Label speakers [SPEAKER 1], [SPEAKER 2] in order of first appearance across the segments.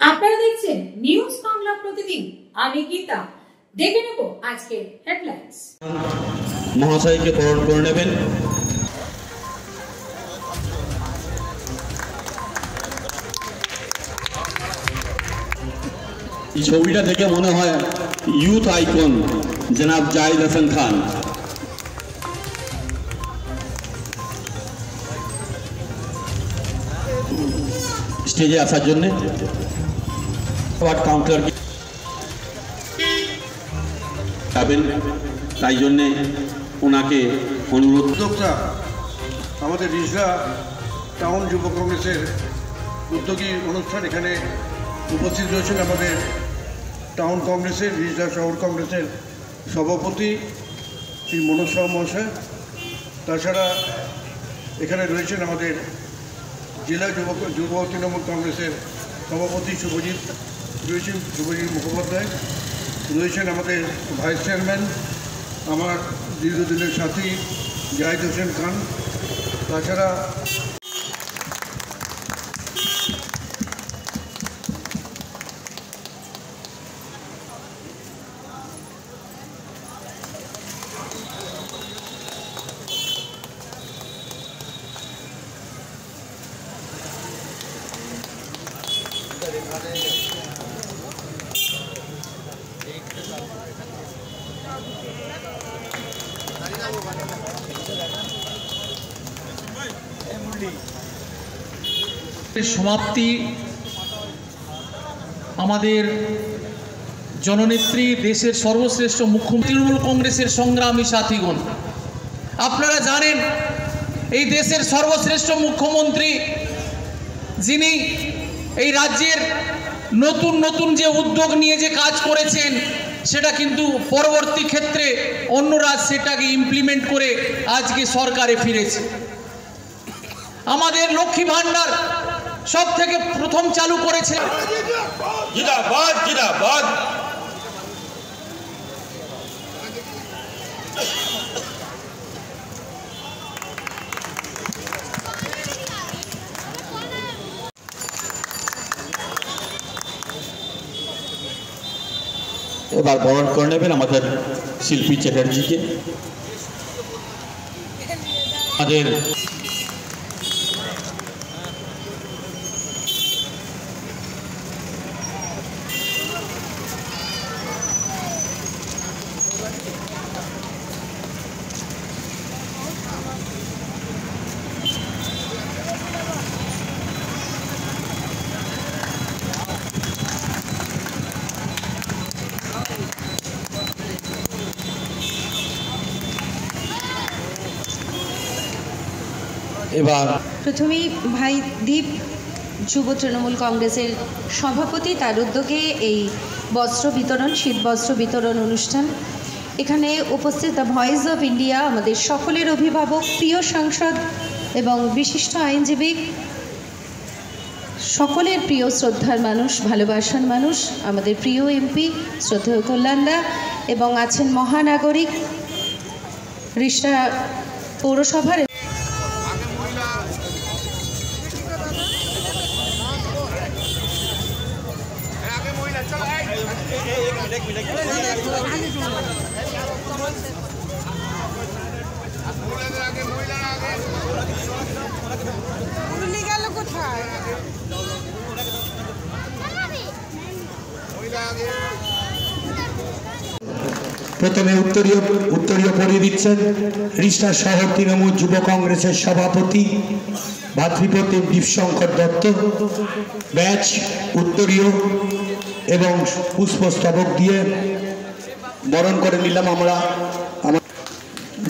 [SPEAKER 1] আপনারা দেখছেন নিউজ বাংলা প্রতিদিন। আমি গীতা। দেখে নেব আজকের হেডলাইন্স।
[SPEAKER 2] মহাশয়কে বরণ করে নেবেন। এই ছবিটা দেখে মনে হয় ইউথ আইকন জনাব জাহিদ হাসান খান। স্টেজে আসার জন্য কাউন্টার যাবেন, তাই জন্যে ওনাকে অনুরোধ।
[SPEAKER 3] উদ্যোক্তা আমাদের রিজলা টাউন যুব কংগ্রেসের উদ্যোগী অনুষ্ঠান এখানে উপস্থিত রয়েছেন আমাদের টাউন কংগ্রেসের রিজলা শহর কংগ্রেসের সভাপতি শ্রী মনোজ শাহ মহাশয়। তাছাড়া এখানে রয়েছেন আমাদের জেলা যুব তৃণমূল কংগ্রেসের সভাপতি শুভজিৎ মুখোপাধ্যায় রয়েছেন, আমাদের ভাইস চেয়ারম্যান আমার দীর্ঘদিনের সাথী জাহিদ হোসেন খান। তাছাড়া
[SPEAKER 4] সমাপ্তি আমাদের জননেত্রী, দেশের সর্বশ্রেষ্ঠ মুখ্যমন্ত্রী, তৃণমূল কংগ্রেসের সংগ্রামী সাথীগণ, আপনারা জানেন এই দেশের সর্বশ্রেষ্ঠ মুখ্যমন্ত্রী, যিনি এই রাজ্যের নতুন নতুন যে উদ্যোগ নিয়ে যে কাজ করেছেন, সেটা কিন্তু পরবর্তী ক্ষেত্রে অন্য রাজ্য সেটাকে ইমপ্লিমেন্ট করে আজকে সরকারে ফিরেছে। আমাদের লক্ষ্মী ভান্ডার সব থেকে প্রথম চালু করেছে।
[SPEAKER 2] জিন্দাবাদ জিন্দাবাদ। এবার বরণ করে নেবেন আমাদের শিল্পী চ্যাটার্জিকে। আমাদের এবার
[SPEAKER 5] প্রথমেই ভাই দীপ যুব তৃণমূল কংগ্রেসের সভাপতি, তার উদ্যোগে এই বস্ত্র বিতরণ, শীত বস্ত্র বিতরণ অনুষ্ঠান। এখানে উপস্থিত দ্য ভয়েস অফ ইন্ডিয়া, আমাদের সকলের অভিভাবক, প্রিয় সাংসদ এবং বিশিষ্ট আইনজীবী, সকলের প্রিয় শ্রদ্ধার মানুষ, ভালোবাসার মানুষ, আমাদের প্রিয় এমপি শ্রদ্ধেয় কল্যাণদা, এবং আছেন মহানাগরিক রিষ্টা পৌরসভার
[SPEAKER 6] প্রথমে উত্তরীয় পরিয়ে দিচ্ছেন রিষ্টা শহর তৃণমূল যুব কংগ্রেসের সভাপতি ভাতৃপ্রতিম দীপশঙ্কর দত্ত। ব্যাচ, উত্তরীয় এবং পুষ্পস্তবক দিয়ে বরণ করে নিলাম আমরা।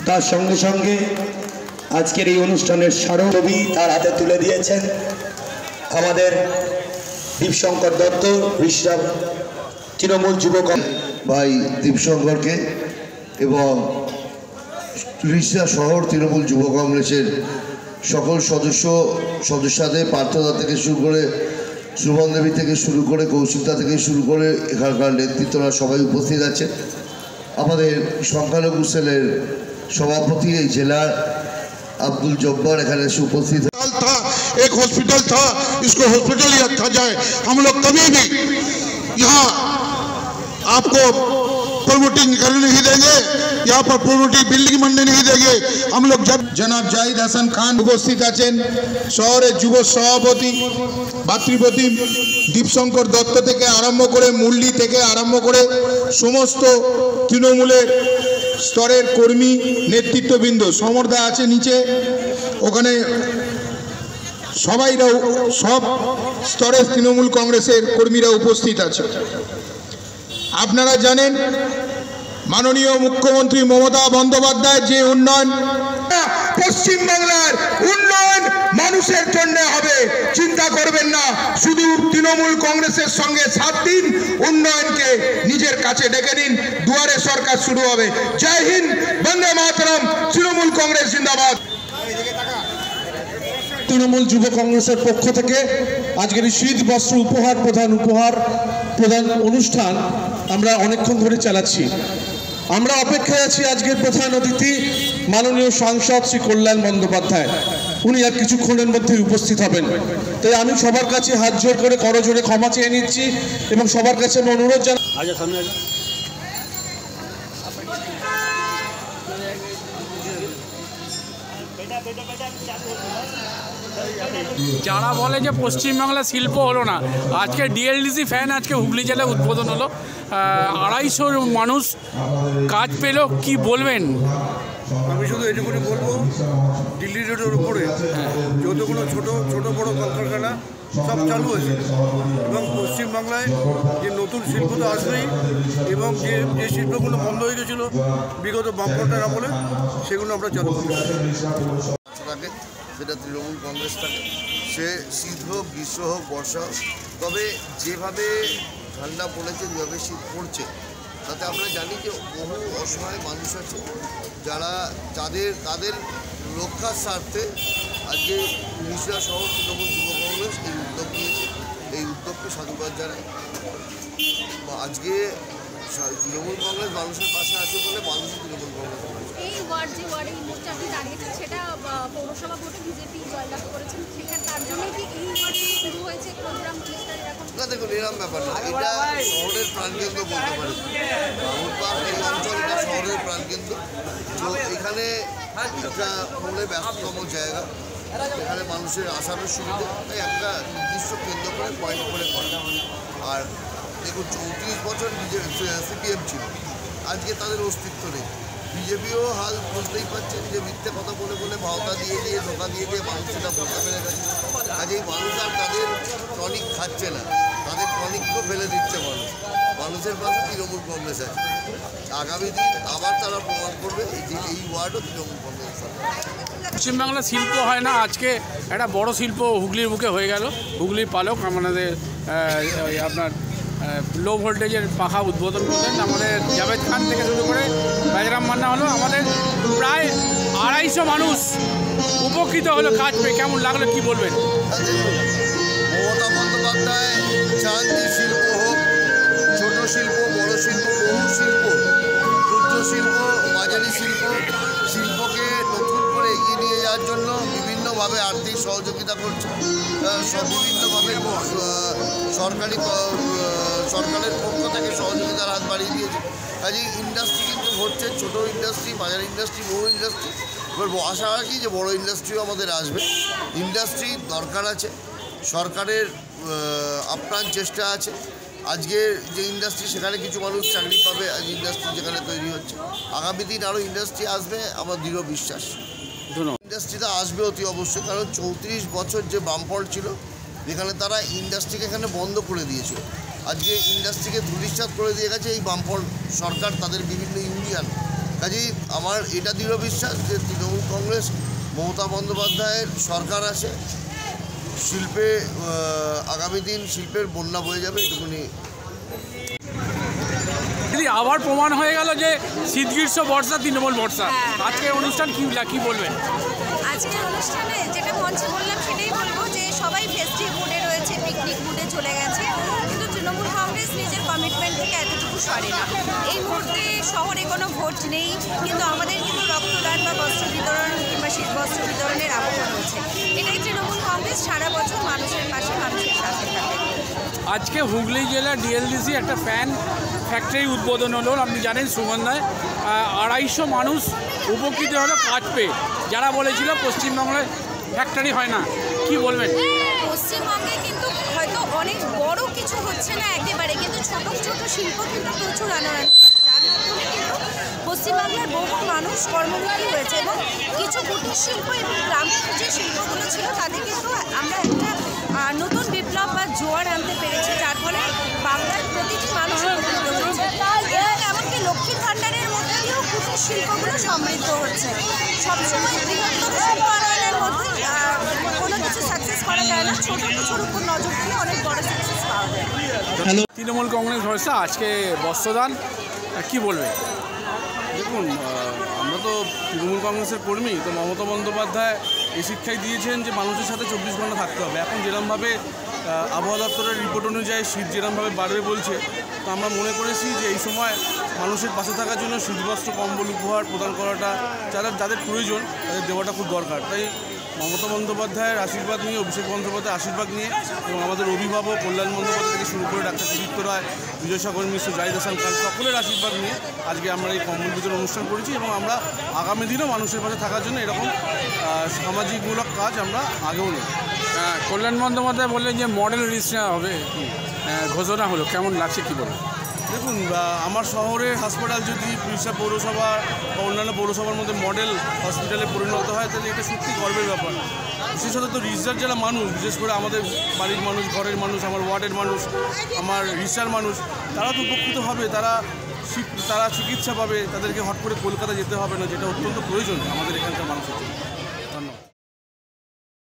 [SPEAKER 6] তার সঙ্গে সঙ্গে আজকের এই অনুষ্ঠানের স্মারকী তার হাতে তুলে দিয়েছেন আমাদের দীপশঙ্কর দত্ত, রিষ্টা তৃণমূল যুব
[SPEAKER 7] ভাই দীপশঙ্করকে এবং রিষ্টা শহর তৃণমূল যুব কংগ্রেসের সকল সদস্যদের, পার্থদা থেকে শুরু করে সুমন দেবী থেকে শুরু করে কৌশিকদা থেকে শুরু করে এখানকার নেতৃত্বরা সবাই উপস্থিত আছে। আমাদের সংখ্যালঘু সেলের সভাপতি এই জেলার আব্দুল জব্বার এখানে এসে উপস্থিত।
[SPEAKER 3] एक हॉस्पिटल था, इसको हॉस्पिटल ही रखा जाए। हम लोग कभी भी यहाँ आपको प्रमोटिंग करने नहीं देंगे, यहाँ पर प्रमोटिंग बिल्डिंग बनने नहीं देंगे। हम लोग जब
[SPEAKER 8] জনাব জাহিদ হাসান খান উপস্থিত আছেন, শহরের যুব সভাপতি ভাতৃপ্রতিম দীপশঙ্কর দত্ত থেকে আরম্ভ করে মুরলী থেকে আরম্ভ করে সমস্ত তৃণমূলের স্তরের কর্মী নেতৃত্ববৃন্দ, সমর্দা আছে নিচে, ওখানে সবাইরা সব স্তরের তৃণমূল কংগ্রেসের কর্মীরা উপস্থিত আছে। আপনারা জানেন মাননীয় মুখ্যমন্ত্রী মমতা বন্দ্যোপাধ্যায় যে উন্নয়ন, পশ্চিমবাংলার উন্নয়ন মানুষের জন্য হবে, চিন্তা করবেন না। শুধু তৃণমূল কংগ্রেসের সঙ্গে 7 দিন উন্নয়নকে নিজের কাছে ডেকে নিন, দুয়ারে সরকার শুরু হবে। জয় হিন্দ, বন্দে মাতরম, তৃণমূল কংগ্রেস জিন্দাবাদ।
[SPEAKER 9] তৃণমূল যুব কংগ্রেসের পক্ষ থেকে আজকের এই শীত বস্ত্র প্রধান অনুষ্ঠান আমরা অনেকক্ষণ ধরে চালাচ্ছি। আমরা অপেক্ষায় আছি আজকের প্রধান অতিথি মাননীয় সাংসদ শ্রী কল্যাণ বন্দ্যোপাধ্যায়, উনি আর কিছুক্ষণের মধ্যে উপস্থিত হবেন। তাই আমি সবার কাছে হাত জোর করে করজোড়ে ক্ষমা চেয়ে নিচ্ছি এবং সবার কাছে অনুরোধ জানাই।
[SPEAKER 10] যারা বলে যে পশ্চিমবাংলা শিল্প হলো না, আজকে ডিএলডিসি ফ্যান আজকে হুগলি জেলায় উদ্বোধন হলো, 250 মানুষ কাজ পেল, কি বলবেন?
[SPEAKER 3] আমি শুধু এটুকুনি বলবো, দিল্লি রোডের উপরে যতগুলো ছোট বড় কলকারখানা সব চালু হয়েছে এবং পশ্চিমবাংলায় যে নতুন শিল্প তো আসবেই এবং যে শিল্পগুলো বন্ধ হয়ে গেছিলো বিগত বামফ্রন্টের আমলে, সেগুলো আমরা চালু করতে থাকে। সেটা তৃণমূল কংগ্রেস থাকে, সে শীত হোক, গ্রীষ্ম হোক, বর্ষা হোক। তবে যেভাবে ঠান্ডা পড়েছে, যেভাবে শীত পড়ছে, তাতে আমরা জানি যে বহু অসহায় মানুষ আছে যারা তাদের রক্ষার স্বার্থে আজকে রিষড়া শহর তৃণমূল যুব কংগ্রেস এই উদ্যোগ নিয়েছে। এই উদ্যোগকে সাধুবাদ জানাই। আজকে তৃণমূল কংগ্রেস মানুষের পাশে আছে বলে মানুষই তৃণমূল কংগ্রেস।
[SPEAKER 11] এই ওয়ার্ড যে ওয়ার্ডে এই মুহূর্তে আপনি দাঁড়িয়েছেন, সেটা পৌরসভা ভোটে বিজেপি জয়লাভ করেছেন, সেখানে তার জন্য কি এই ওয়ার্ডে শুরু হয়েছে প্রোগ্রাম?
[SPEAKER 3] না দেখুন, এরকম ব্যাপার না, এটা শহরের প্রাণকেন্দ্র বলতে পারি। এই অঞ্চলটা শহরের প্রাণকেন্দ্র। তো এখানে একটা মনে ব্যস্ততম জায়গা, এখানে মানুষের আসারও সুবিধা, তাই একটা নির্দিষ্ট কেন্দ্র করে পয়েন্ট করে করা। আর দেখুন, 34 বছর সিপিএম ছিল, আজকে তাদের অস্তিত্ব নেই। বিজেপিও হাল বুঝতেই পারছেন যে মিথ্যে কথা বলে ভাওতা দিয়ে ধোকা দিয়ে মানুষ সেটা বলতে পেরে গেছে। কাজেই মানুষ আর তাদের টনিক খাচ্ছে না, তাদের টনিকও ফেলে দিচ্ছে মানুষের পাশে তৃণমূল কংগ্রেস আছে। আগামী দিন আবার তারা প্রমাণ করবে যে এই ওয়ার্ডও তৃণমূল কংগ্রেস।
[SPEAKER 10] পশ্চিমবাংলা শিল্প হয় না, আজকে একটা বড় শিল্প হুগলির বুকে হয়ে গেল। হুগলির পালক আমাদের আপনার লো ভোল্টেজের পাখা উদ্বোধন করলেন আমাদের জাভেদ খান থেকে শুরু করে বাজরাম মান্না হলো। আমাদের প্রায় 250 মানুষ উপকৃত হলো কাজ পেয়ে। কেমন লাগলো, কি বলবেন?
[SPEAKER 3] মমতা বন্দ্যোপাধ্যায় চান যে শিল্প হোক, ছোট শিল্প, বড় শিল্প, বহু শিল্প, ক্ষুদ্র শিল্প, বাজারি শিল্পকে নতুন করে এগিয়ে নিয়ে যাওয়ার জন্য বিভিন্নভাবে আর্থিক সহযোগিতা করছে। বিভিন্নভাবে সরকারের পক্ষ থেকে সহযোগিতার হাত বাড়িয়ে দিয়েছে। কাজেই ইন্ডাস্ট্রি কিন্তু হচ্ছে, ছোটো ইন্ডাস্ট্রি, বাজার ইন্ডাস্ট্রি, বহু ইন্ডাস্ট্রি। এবার আশা রাখি যে বড় ইন্ডাস্ট্রিও আমাদের আসবে। ইন্ডাস্ট্রি দরকার আছে, সরকারের আপ্রাণ চেষ্টা আছে। আজকে যে ইন্ডাস্ট্রি, সেখানে কিছু মানুষ চাকরি পাবে। আজ ইন্ডাস্ট্রি যেখানে তৈরি হচ্ছে, আগামী দিন আরও ইন্ডাস্ট্রি আসবে, আমার দৃঢ় বিশ্বাস। ইন্ডাস্ট্রিটা আসবে অতি অবশ্যই, কারণ 34 বছর যে বামফ্রন্ট ছিল, যেখানে তারা ইন্ডাস্ট্রিকে এখানে বন্ধ করে দিয়েছিল। আজকে ইন্ডাস্ট্রিকে ধূলিসাৎ করে দিয়ে গেছে এই বামফ্রন্ট সরকার, তাদের বিভিন্ন ইউনিয়ন। কাজেই আমার এটা দৃঢ় বিশ্বাস যে তৃণমূল কংগ্রেস, মমতা বন্দ্যোপাধ্যায়ের সরকার আছে, শিল্পে আগামী দিন শিল্পের বন্যা বয়ে যাবে, এটুকুনি।
[SPEAKER 10] আবার প্রমাণ হয়ে গেল যে শীত গ্রীষ্ম বর্ষা তৃণমূল বর্ষা। আজকে অনুষ্ঠান কি বলবেন?
[SPEAKER 11] আজকের অনুষ্ঠানে যেটা মঞ্চে বললাম সেটাই বলবো যে সবাই ফেস্টিভ মুডে রয়েছে, পিকনিক মুডে চলে গেছে, কিন্তু তৃণমূল কংগ্রেস নিজের কমিটমেন্ট থেকে এতটুকু সরে না। এই মুহূর্তে শহরে কোনো ভোট নেই, কিন্তু আমাদের কিন্তু রক্তদান বা বস্ত্র বিতরণ কিংবা শীতবস্ত্র বিতরণের আবহ রয়েছে। এটাই তৃণমূল কংগ্রেস, সারা বছর মানুষের পাশে, মানুষের সাথে থাকে।
[SPEAKER 10] আজকে হুগলি জেলা ডিএলডিসি একটা ফ্যান ফ্যাক্টরি উদ্বোধন হলো। আপনি জানেন সুগন্ধায় 250 মানুষ উপকৃত হলো কাজ পেয়ে, যারা বলেছিল পশ্চিমবাংলায় ফ্যাক্টরি হয় না। কি বলবেন?
[SPEAKER 11] পশ্চিমবঙ্গে কিন্তু হয়তো অনেক বড় কিছু হচ্ছে না একেবারে, কিন্তু ছোট ছোট শিল্প কিন্তু প্রচুর আনয়ন, যার মাধ্যমে কিন্তু পশ্চিমবাংলার বহু মানুষ কর্মমুখী হয়েছে এবং কিছু কুটির শিল্প এবং গ্রামের যে শিল্পগুলো ছিল তাদের কিন্তু আমরা একটা নতুন বিপ্লব বা জোয়ার আনতে পেরেছি, যার ফলে বাংলার প্রতিটি মানুষ উপকৃত হয়েছে এবং এমনকি লক্ষ্মীর ভাণ্ডারের মধ্যে দিয়েও কুটির শিল্পগুলো সমৃদ্ধ হচ্ছে। সবসময় বৃহত্তর শিল্প আনয়নের মধ্যে কোনো কিছু সাকসেস করা যায় না, ছোটো কিছুর উপর নজর দিলে অনেক বড় সাকসেস পাওয়া যায়।
[SPEAKER 10] তৃণমূল কংগ্রেস হয়েছে আজকে বস্ত্রদান, কি বলবে?
[SPEAKER 12] দেখুন, আমরা তো তৃণমূল কংগ্রেসের কর্মী, তো মমতা বন্দ্যোপাধ্যায় এই শিক্ষাই দিয়েছেন যে মানুষের সাথে 24 ঘন্টা থাকতে হবে। এখন যেরকমভাবে আবহাওয়া দপ্তরের রিপোর্ট অনুযায়ী শীত যেরকমভাবে বাড়বে বলছে, তো আমরা মনে করেছি যে এই সময় মানুষের পাশে থাকার জন্য শীতবস্ত্র কম্বল উপহার প্রদান করাটা যাদের প্রয়োজন তাদের দেওয়াটা খুব দরকার। তাই মমতা বন্দ্যোপাধ্যায়ের আশীর্বাদ নিয়ে, অভিষেক বন্দ্যোপাধ্যায়ের আশীর্বাদ নিয়ে এবং আমাদের অভিভাবক কল্যাণ বন্দ্যোপাধ্যায় থেকে শুরু করে ডাক্তার সুদীপ্ত রায়, বিজয় সাগর মিশ্র, জাহিদ হাসান খান, সকলের আশীর্বাদ নিয়ে আজকে আমরা এই কম্বল বিতরণ অনুষ্ঠান করেছি এবং আমরা আগামী দিনেও মানুষের পাশে থাকার জন্য এরকম সামাজিকমূলক কাজ আমরা আগেও নেব।
[SPEAKER 10] কল্যাণ বন্দ্যোপাধ্যায় বললেন যে মডেল রিজিস্ট্রেশন হবে, ঘোষণা হলো, কেমন লাগছে কি বলুন?
[SPEAKER 12] দেখুন, আমার শহরের হাসপাতাল যদি পুলিশা পৌরসভা বা অন্যান্য পৌরসভার মধ্যে মডেল হসপিটালে পরিণত হয় তাহলে এটা সত্যি গর্বের ব্যাপার। বিশেষত তো রিসার যারা মানুষ, বিশেষ করে আমাদের বাড়ির মানুষ, ঘরের মানুষ, আমার ওয়ার্ডের মানুষ, আমার রিসার মানুষ, তারা তো উপকৃত হবে, তারা চিকিৎসা পাবে, তাদেরকে হট করে কলকাতা যেতে হবে না, যেটা অত্যন্ত প্রয়োজন আমাদের এখানকার মানুষের জন্য। ধন্যবাদ।